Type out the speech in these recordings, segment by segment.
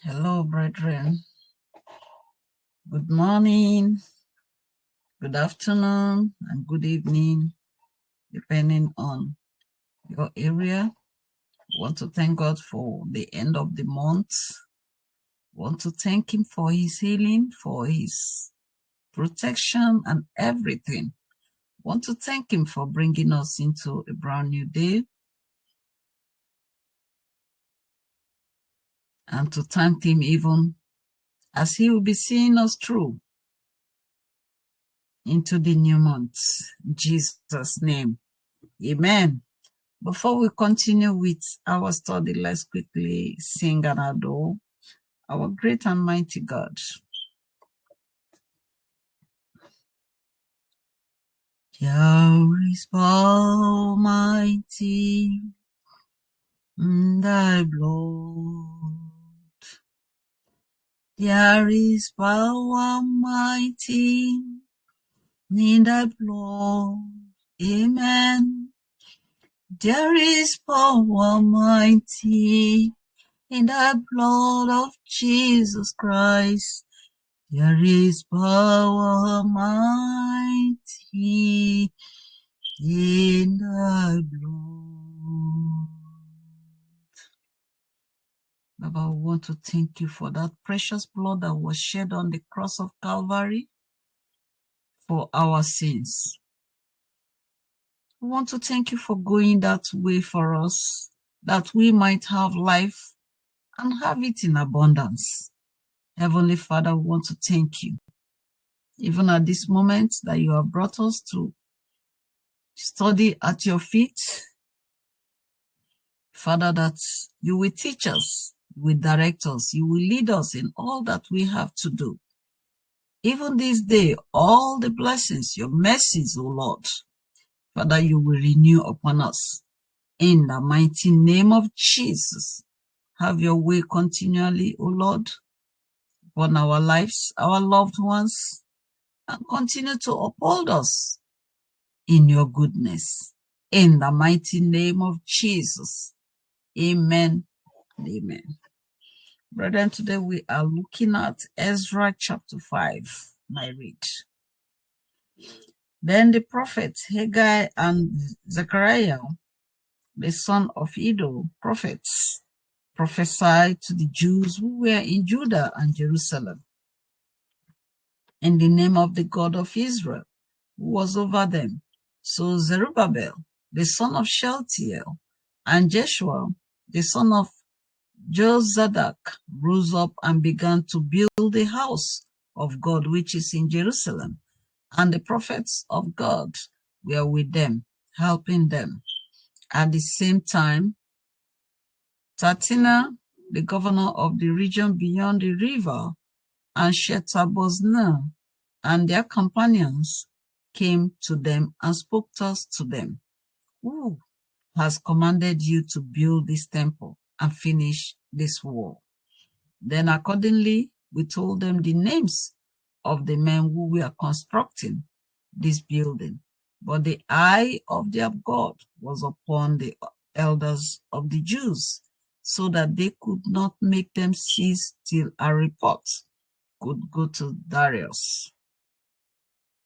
Hello, brethren. Good morning, good afternoon, and good evening, depending on your area. Want to thank God for the end of the month. Want to thank Him for His healing, for His protection, and everything. Want to thank Him for bringing us into a brand new day. And to thank Him even as He will be seeing us through into the new month. In Jesus' name, amen. Before we continue with our study, let's quickly sing and adore our great and mighty God. There is power mighty in thy blood. There is power mighty in thy blood. Amen. There is power mighty in the blood of Jesus Christ. There is power mighty in thy blood. Baba, we want to thank you for that precious blood that was shed on the cross of Calvary for our sins. We want to thank you for going that way for us, that we might have life and have it in abundance. Heavenly Father, we want to thank you, even at this moment that you have brought us to study at your feet. Father, that you will teach us, you will direct us, you will lead us in all that we have to do. Even this day, all the blessings, your mercies, O Lord, Father, you will renew upon us. In the mighty name of Jesus, have your way continually, O Lord, upon our lives, our loved ones, and continue to uphold us in your goodness. In the mighty name of Jesus. Amen and amen. Brethren, today we are looking at Ezra chapter 5. I read. Then the prophets Haggai and Zechariah, the son of Iddo, prophets, prophesied to the Jews who were in Judah and Jerusalem in the name of the God of Israel, who was over them. So Zerubbabel, the son of Shealtiel, and Jeshua, the son of Jozadak, rose up and began to build the house of God which is in Jerusalem. And the prophets of God were with them, helping them. At the same time, Tatina, the governor of the region beyond the river, and Shetaboznah and their companions came to them and spoke thus to them. Who has commanded you to build this temple and finish this wall? Then accordingly, we told them the names of the men who were constructing this building. But the eye of their God was upon the elders of the Jews, so that they could not make them cease till a report could go to Darius.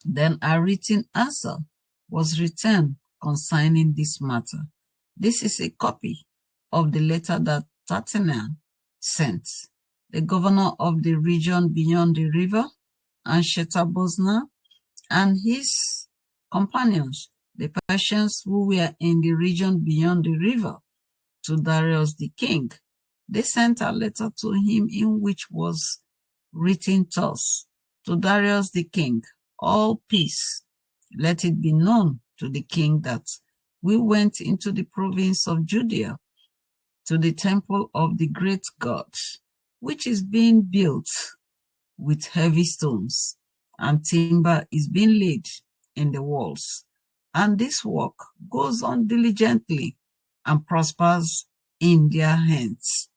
Then a written answer was written concerning this matter. This is a copy of the letter that Tatina sent, the governor of the region beyond the river, and Shetaboznah and his companions, the Persians who were in the region beyond the river, to Darius the king. They sent a letter to him in which was written thus: to Darius the king, all peace. Let it be known to the king that we went into the province of Judea to the temple of the great God, which is being built with heavy stones, and timber is being laid in the walls. And this work goes on diligently and prospers in their hands.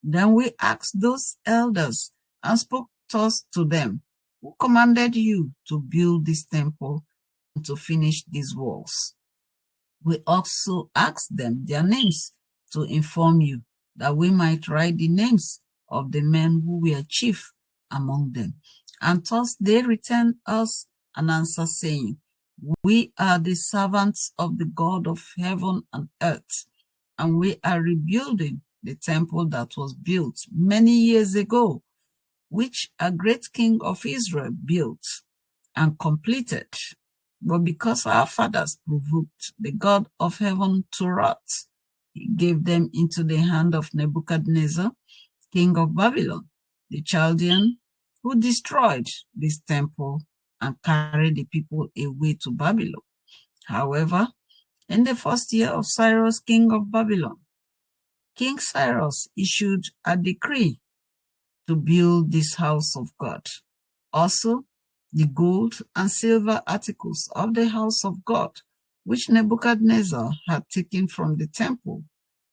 Then we asked those elders and spoke thus to them: who commanded you to build this temple and to finish these walls? We also asked them their names to inform you, that we might write the names of the men who were chief among them. And thus they returned us an answer, saying, We are the servants of the God of heaven and earth, and we are rebuilding the temple that was built many years ago, which a great king of Israel built and completed. But because our fathers provoked the God of heaven to wrath, he gave them into the hand of Nebuchadnezzar, king of Babylon, the Chaldean, who destroyed this temple and carried the people away to Babylon. However, in the first year of Cyrus, king of Babylon, King Cyrus issued a decree to build this house of God. Also, the gold and silver articles of the house of God, which Nebuchadnezzar had taken from the temple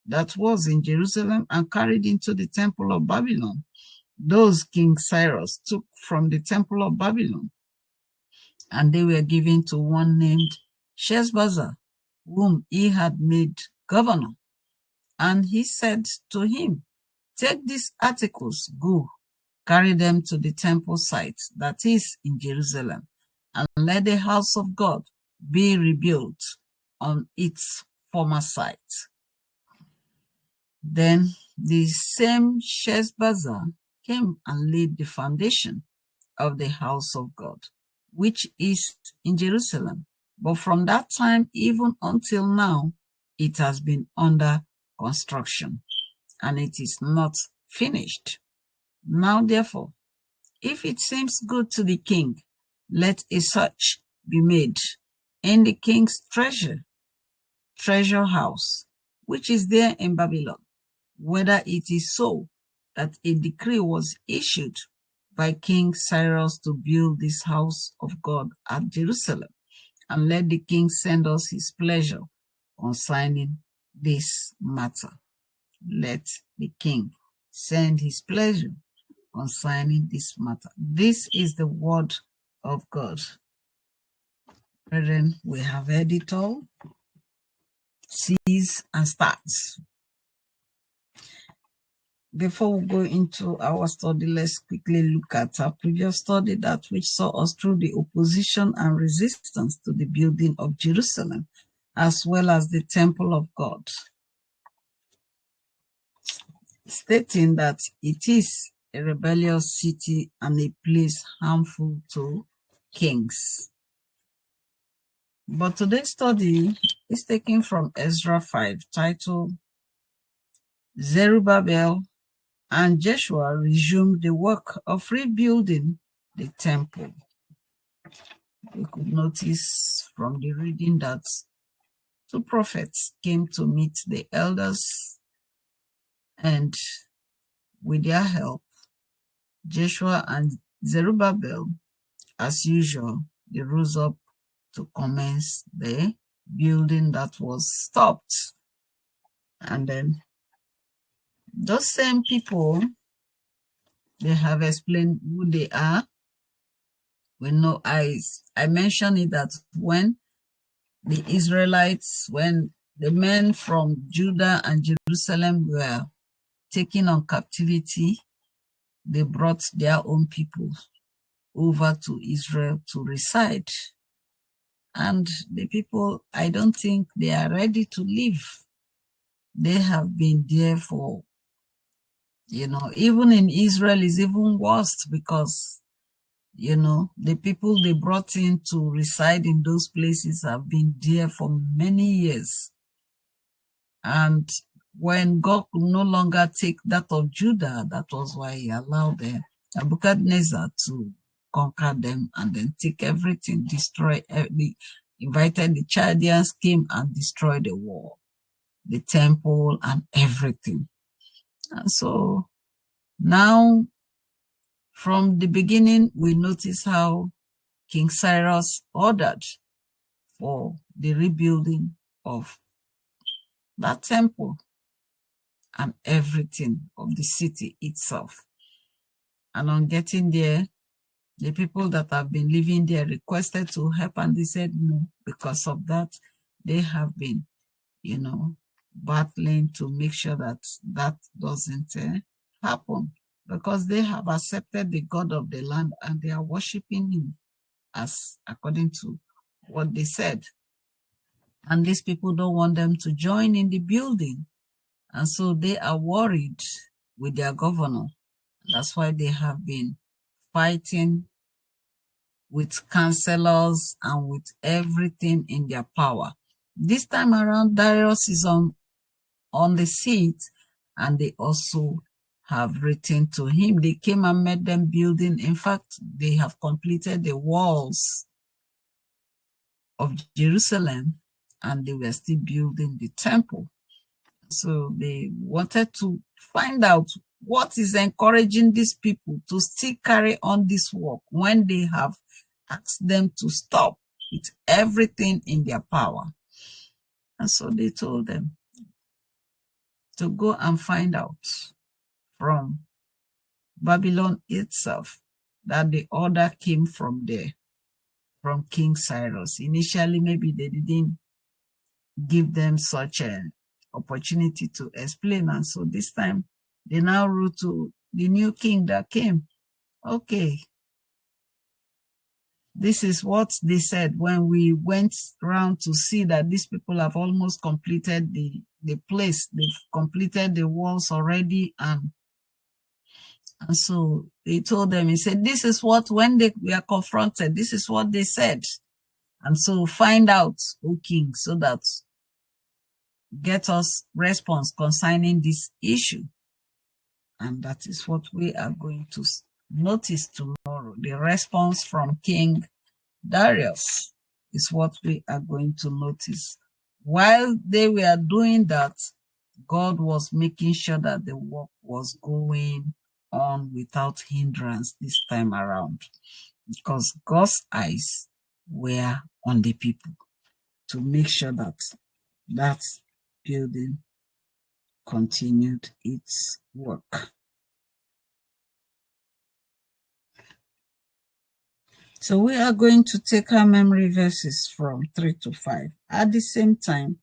that was in Jerusalem and carried into the temple of Babylon, those King Cyrus took from the temple of Babylon, and they were given to one named Sheshbazzar, whom he had made governor. And he said to him, Take these articles, go, carry them to the temple site that is in Jerusalem, and let the house of God be rebuilt on its former site. Then the same Sheshbazzar came and laid the foundation of the house of God, which is in Jerusalem. But from that time even until now, it has been under construction, and it is not finished. Now, therefore, if it seems good to the king, let a search be made in the king's treasure house, which is there in Babylon, whether it is so that a decree was issued by King Cyrus to build this house of God at Jerusalem, and let the king send us his pleasure concerning this matter. Let the king send his pleasure concerning this matter. This is the word of God. Brethren, we have heard it all. Cease and start. Before we go into our study, let's quickly look at our previous study, that which saw us through the opposition and resistance to the building of Jerusalem, as well as the temple of God, stating that it is a rebellious city and a place harmful to kings. But today's study is taken from Ezra 5, titled Zerubbabel and Jeshua resumed the work of rebuilding the temple. We could notice from the reading that two prophets came to meet the elders, and with their help, Jeshua and Zerubbabel, as usual, they rose up to commence the building that was stopped. And then those same people, they have explained who they are. We know I mentioned it that when the Israelites, when the men from Judah and Jerusalem were taken on captivity, they brought their own people over to Israel to reside. And the people, I don't think they are ready to leave. They have been there for, even in Israel is even worse, because, the people they brought in to reside in those places have been there for many years. And when God could no longer take that of Judah, that was why he allowed Nebuchadnezzar to conquer them and then take everything, destroy invited the Chaldeans, came and destroyed the wall, the temple, and everything. And so now, from the beginning, we notice how King Cyrus ordered for the rebuilding of that temple and everything of the city itself. And on getting there, the people that have been living there requested to help, and they said no. Because of that, they have been, battling to make sure that that doesn't happen. because they have accepted the God of the land and they are worshiping him as according to what they said. And these people don't want them to join in the building. And so they are worried with their governor. That's why they have been fighting with councillors and with everything in their power. This time around, Darius is on the seat, and they also have written to him. They came and met them building. In fact, they have completed the walls of Jerusalem, and they were still building the temple. So they wanted to find out what is encouraging these people to still carry on this work when they have asked them to stop with everything in their power. And so they told them to go and find out from Babylon itself that the order came from there, from King Cyrus. Initially, maybe they didn't give them such an opportunity to explain. And so this time, they now wrote to the new king that came. Okay, this is what they said when we went around to see that these people have almost completed the place. They've completed the walls already. And so they told them, he said, this is what, when they were confronted, this is what they said. And so find out, O king, so that get us response concerning this issue. And that is what we are going to notice tomorrow. The response from King Darius is what we are going to notice. While they were doing that, God was making sure that the work was going on without hindrance this time around, because God's eyes were on the people to make sure that that building continued its work. So we are going to take our memory verses from 3 to 5. At the same time,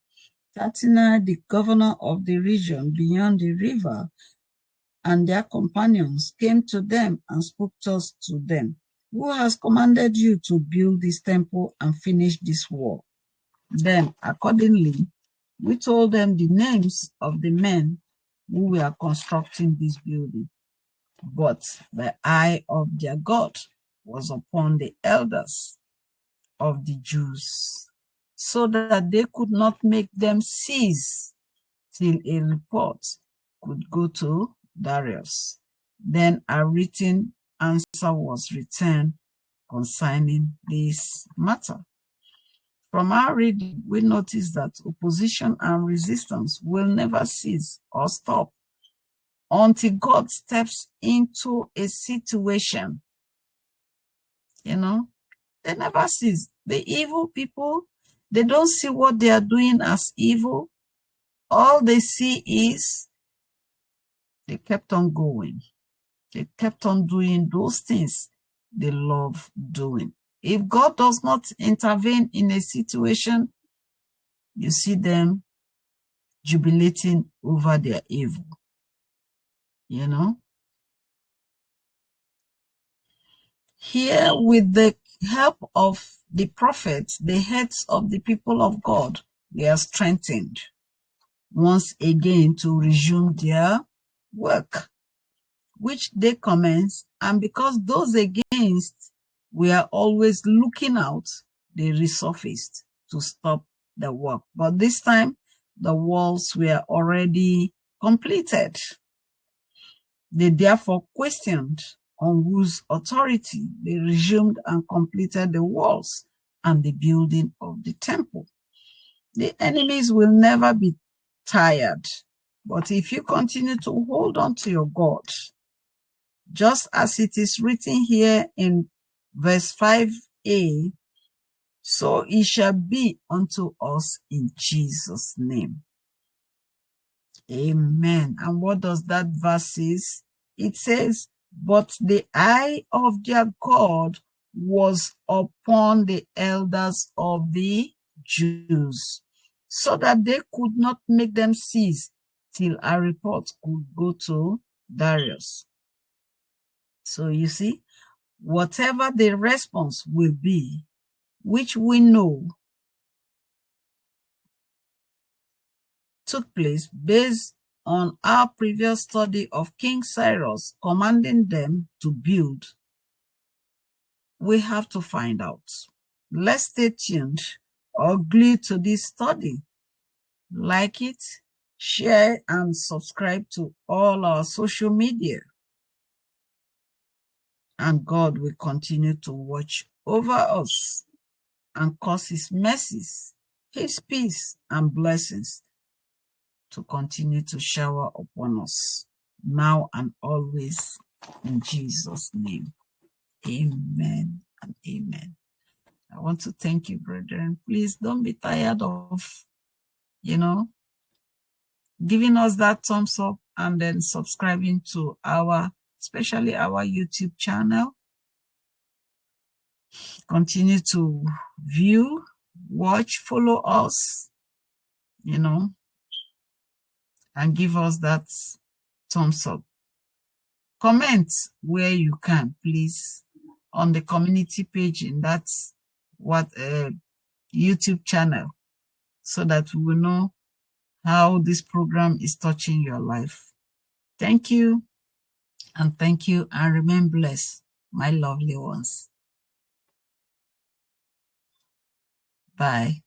Tatina, the governor of the region beyond the river, and their companions came to them and spoke thus to them. Who has commanded you to build this temple and finish this wall? Then, accordingly, we told them the names of the men who were constructing this building. But the eye of their God was upon the elders of the Jews, so that they could not make them cease till a report could go to Darius. Then a written answer was returned concerning this matter. From our reading, we notice that opposition and resistance will never cease or stop until God steps into a situation. You know, they never cease. The evil people, they don't see what they are doing as evil. All they see is they kept on going. They kept on doing those things they love doing. If God does not intervene in a situation, you see them jubilating over their evil. You know? Here, with the help of the prophets, the heads of the people of God, they are strengthened once again to resume their work, which they commenced. And because those against were always looking out, they resurfaced to stop the work. But this time, the walls were already completed. They therefore questioned on whose authority they resumed and completed the walls and the building of the temple. The enemies will never be tired, but if you continue to hold on to your God, just as it is written here in verse 5a, so it shall be unto us in Jesus' name. Amen. And what does that verse say? It says, but the eye of their God was upon the elders of the Jews, so that they could not make them cease till a report could go to Darius. So you see, whatever the response will be, which we know took place based on our previous study of King Cyrus commanding them to build, we have to find out. Let's stay tuned or glued to this study. Like it, share, and subscribe to all our social media. And God will continue to watch over us and cause His mercies, His peace, and blessings to continue to shower upon us now and always, in Jesus' name. Amen and amen. I want to thank you, brethren. Please don't be tired of, giving us that thumbs up and then subscribing to especially our YouTube channel. Continue to view, watch, follow us, and give us that thumbs up. Comment where you can, please, on the community page in that YouTube channel, so that we will know how this program is touching your life. Thank you, and remain blessed, my lovely ones. Bye.